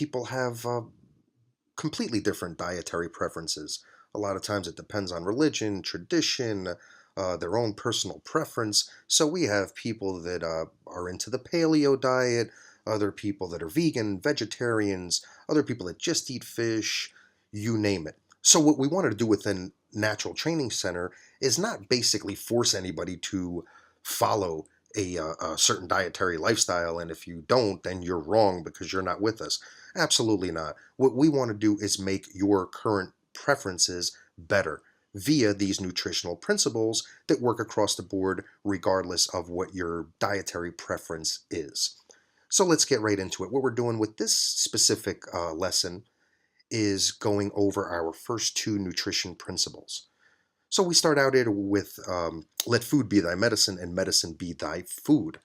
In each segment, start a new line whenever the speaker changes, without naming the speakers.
people have completely different dietary preferences. A lot of times it depends on religion, tradition, their own personal preference. So we have people that are into the paleo diet, other people that are vegan, vegetarians, other people that just eat fish, you name it. So what we wanted to do within Natural Training Center is not basically force anybody to follow a certain dietary lifestyle, and if you don't, then you're wrong because you're not with us. Absolutely not. What we want to do is make your current preferences better via these nutritional principles that work across the board regardless of what your dietary preference is. So let's get right into it. What we're doing with this specific lesson is going over our first two nutrition principles. So we start out here with let food be thy medicine and medicine be thy food.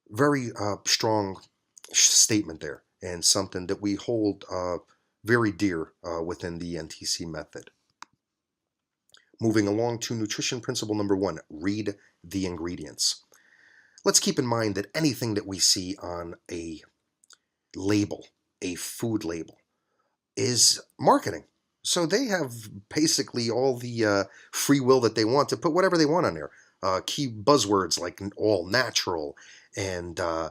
Very strong statement there, and something that we hold very dear within the NTC method. Moving along to nutrition principle number one, read the ingredients. Let's keep in mind that anything that we see on a label, a food label, is marketing. So they have basically all the free will that they want to put whatever they want on there. Key buzzwords like all natural and uh,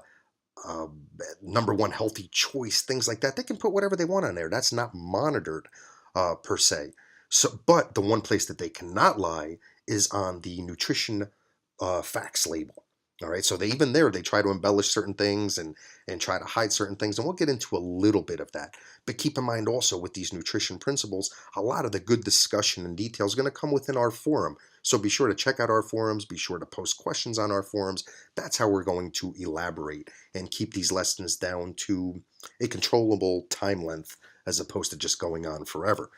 number one healthy choice, things like that. They can put whatever they want on there. That's not monitored per se. So, but the one place that they cannot lie is on the nutrition facts label. All right, so they even there they try to embellish certain things and try to hide certain things, and we'll get into a little bit of that. But keep in mind also with these nutrition principles, a lot of the good discussion and detail is going to come within our forum. So be sure to check out our forums, be sure to post questions on our forums. That's how we're going to elaborate and keep these lessons down to a controllable time length as opposed to just going on forever.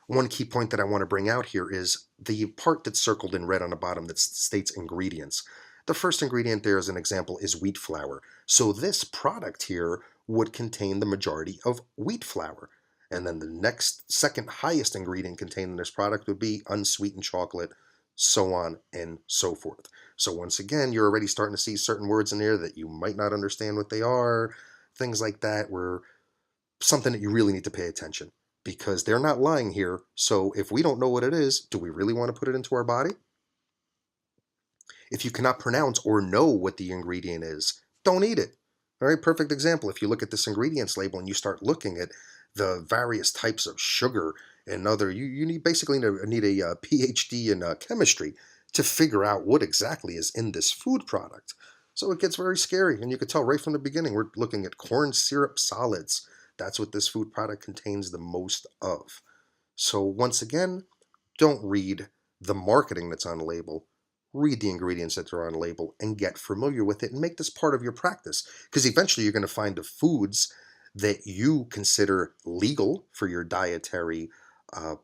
One key point that I want to bring out here is the part that's circled in red on the bottom that states ingredients. The first ingredient there as an example is wheat flour. So this product here would contain the majority of wheat flour. And then the next, second highest ingredient contained in this product would be unsweetened chocolate, so on and so forth. So once again, you're already starting to see certain words in there that you might not understand what they are, things like that, where something that you really need to pay attention because they're not lying here. So if we don't know what it is, do we really want to put it into our body? If you cannot pronounce or know what the ingredient is, don't eat it. All right, perfect example. If you look at this ingredients label and you start looking at the various types of sugar and other, you need basically need a PhD in chemistry to figure out what exactly is in this food product. So it gets very scary, and you can tell right from the beginning we're looking at corn syrup solids. That's what this food product contains the most of. So once again, don't read the marketing that's on the label. Read the ingredients that are on the label and get familiar with it and make this part of your practice. Because eventually you're going to find the foods that you consider legal for your dietary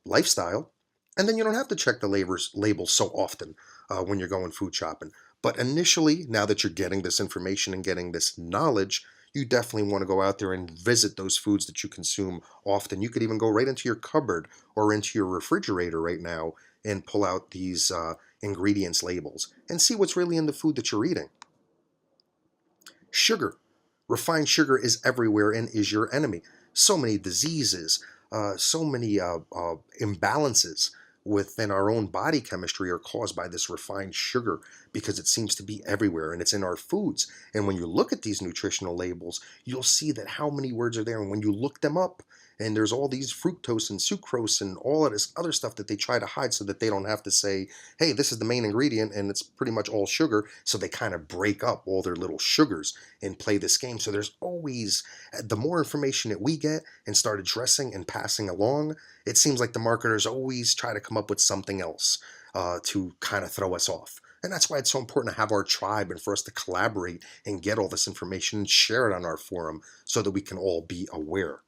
lifestyle. And then you don't have to check the labels so often when you're going food shopping. But initially, now that you're getting this information and getting this knowledge, you definitely want to go out there and visit those foods that you consume often. You could even go right into your cupboard or into your refrigerator right now and pull out these ingredients labels and see what's really in the food that you're eating. Sugar. Refined sugar is everywhere and is your enemy. So many diseases, so many imbalances within our own body chemistry are caused by this refined sugar because it seems to be everywhere and it's in our foods. And when you look at these nutritional labels, you'll see that how many words are there. And when you look them up, and there's all these fructose and sucrose and all of this other stuff that they try to hide so that they don't have to say, hey, this is the main ingredient and it's pretty much all sugar. So they kind of break up all their little sugars and play this game. So there's always, the more information that we get and start addressing and passing along, it seems like the marketers always try to come up with something else to kind of throw us off. And that's why it's so important to have our tribe and for us to collaborate and get all this information and share it on our forum so that we can all be aware.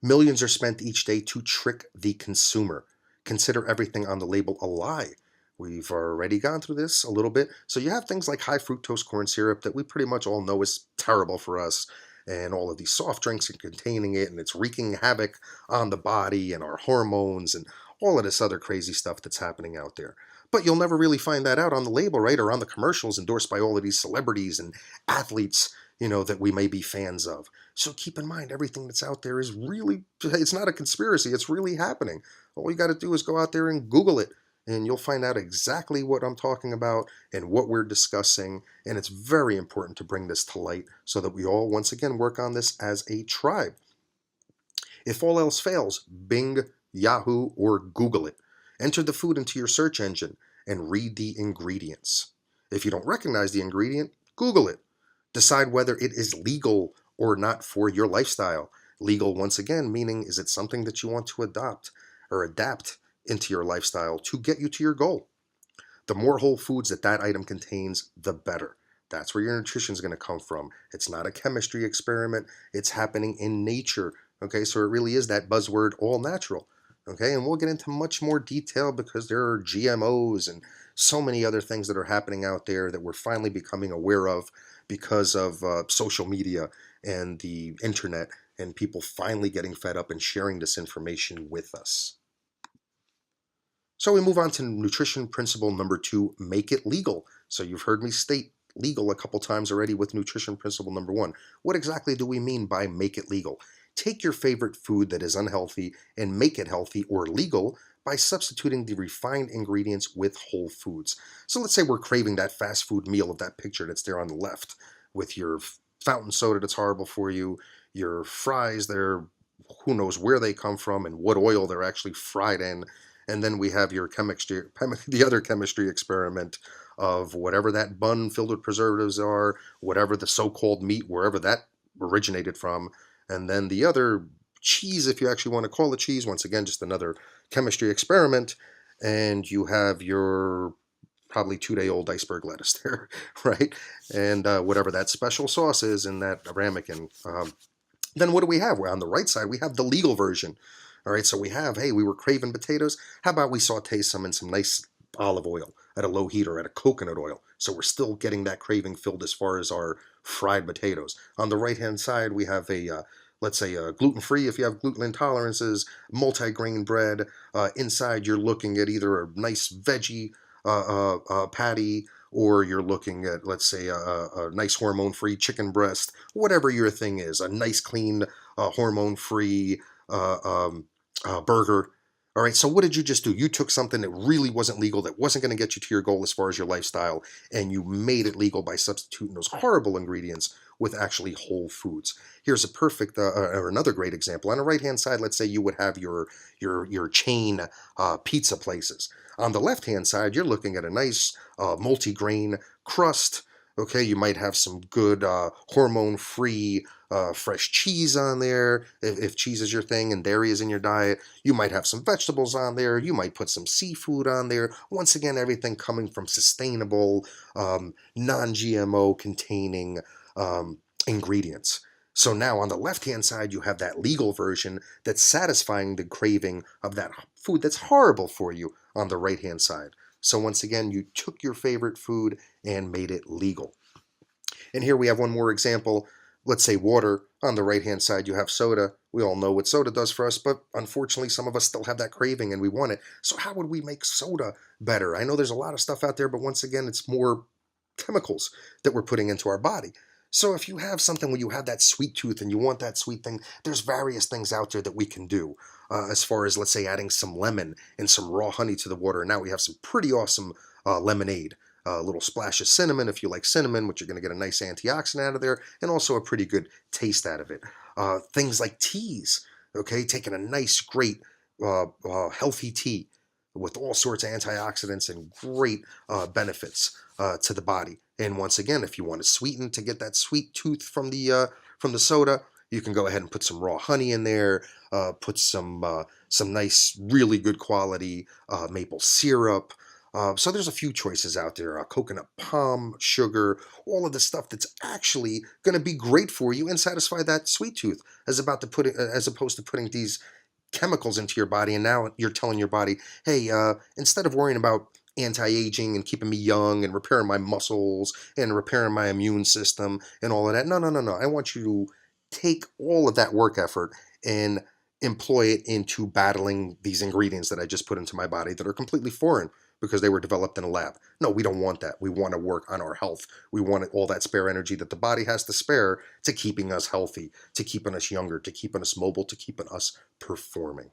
Millions are spent each day to trick the consumer. Consider everything on the label a lie. We've already gone through this a little bit. So you have things like high fructose corn syrup that we pretty much all know is terrible for us, and all of these soft drinks are containing it, and it's wreaking havoc on the body and our hormones and all of this other crazy stuff that's happening out there. But you'll never really find that out on the label, right? Or on the commercials endorsed by all of these celebrities and athletes, that we may be fans of. So keep in mind, everything that's out there is really, it's not a conspiracy, it's really happening. All you got to do is go out there and Google it, and you'll find out exactly what I'm talking about and what we're discussing. And it's very important to bring this to light so that we all, once again, work on this as a tribe. If all else fails, Bing, Yahoo, or Google it. Enter the food into your search engine and read the ingredients. If you don't recognize the ingredient, Google it. Decide whether it is legal or not for your lifestyle. Legal, once again, meaning is it something that you want to adopt or adapt into your lifestyle to get you to your goal? The more whole foods that item contains, the better. That's where your nutrition is going to come from. It's not a chemistry experiment. It's happening in nature. Okay, so it really is that buzzword, all natural. Okay, and we'll get into much more detail because there are GMOs and so many other things that are happening out there that we're finally becoming aware of because of social media and the internet, and people finally getting fed up and sharing this information with us. So we move on to nutrition principle number 2, make it legal. So you've heard me state legal a couple times already with nutrition principle number 1. What exactly do we mean by make it legal? Take your favorite food that is unhealthy and make it healthy or legal by substituting the refined ingredients with whole foods. So let's say we're craving that fast food meal of that picture that's there on the left with your fountain soda that's horrible for you, your fries, they're who knows where they come from and what oil they're actually fried in. And then we have your chemistry, the other chemistry experiment of whatever that bun filled with preservatives are, whatever the so-called meat, wherever that originated from, and then the other cheese, if you actually want to call it cheese, once again, just another chemistry experiment, and you have your probably 2-day-old iceberg lettuce there, right? And whatever that special sauce is in that ramekin. Then what do we have? Well, on the right side, we have the legal version. All right, so we have, hey, we were craving potatoes. How about we saute some in some nice olive oil at a low heat or at a coconut oil? So we're still getting that craving filled as far as our fried potatoes. On the right-hand side, we have let's say gluten-free if you have gluten intolerances, multi-grain bread. Inside, you're looking at either a nice veggie patty, or you're looking at, let's say, a nice hormone-free chicken breast, whatever your thing is, a nice, clean, hormone-free burger. All right, so what did you just do? You took something that really wasn't legal, that wasn't going to get you to your goal as far as your lifestyle, and you made it legal by substituting those horrible ingredients with actually whole foods. Here's a perfect, or another great example. On the right-hand side, let's say you would have your chain pizza places. On the left-hand side, you're looking at a nice multi-grain crust. Okay, you might have some good hormone-free fresh cheese on there, if cheese is your thing and dairy is in your diet. You might have some vegetables on there. You might put some seafood on there. Once again, everything coming from sustainable, non-GMO containing ingredients. So now on the left-hand side, you have that legal version that's satisfying the craving of that food that's horrible for you on the right-hand side. So once again, you took your favorite food and made it legal. And here we have one more example. Let's say water. On the right-hand side, you have soda. We all know what soda does for us, but unfortunately, some of us still have that craving and we want it. So how would we make soda better? I know there's a lot of stuff out there, but once again, it's more chemicals that we're putting into our body. So if you have something where you have that sweet tooth and you want that sweet thing, there's various things out there that we can do. As far as, let's say, adding some lemon and some raw honey to the water. Now we have some pretty awesome lemonade. A little splash of cinnamon if you like cinnamon, which you're going to get a nice antioxidant out of there, and also a pretty good taste out of it. Things like teas, okay, taking a nice, great, healthy tea with all sorts of antioxidants and great benefits to the body. And once again, if you want to sweeten to get that sweet tooth from the soda, you can go ahead and put some raw honey in there, put some nice, really good quality maple syrup. So there's a few choices out there, coconut palm, sugar, all of the stuff that's actually going to be great for you and satisfy that sweet tooth, as opposed to putting these chemicals into your body. And now you're telling your body, hey, instead of worrying about anti-aging and keeping me young and repairing my muscles and repairing my immune system and all of that, no, I want you to take all of that work effort and employ it into battling these ingredients that I just put into my body that are completely foreign because they were developed in a lab. No, we don't want that. We want to work on our health. We want all that spare energy that the body has to spare to keeping us healthy, to keeping us younger, to keeping us mobile, to keeping us performing.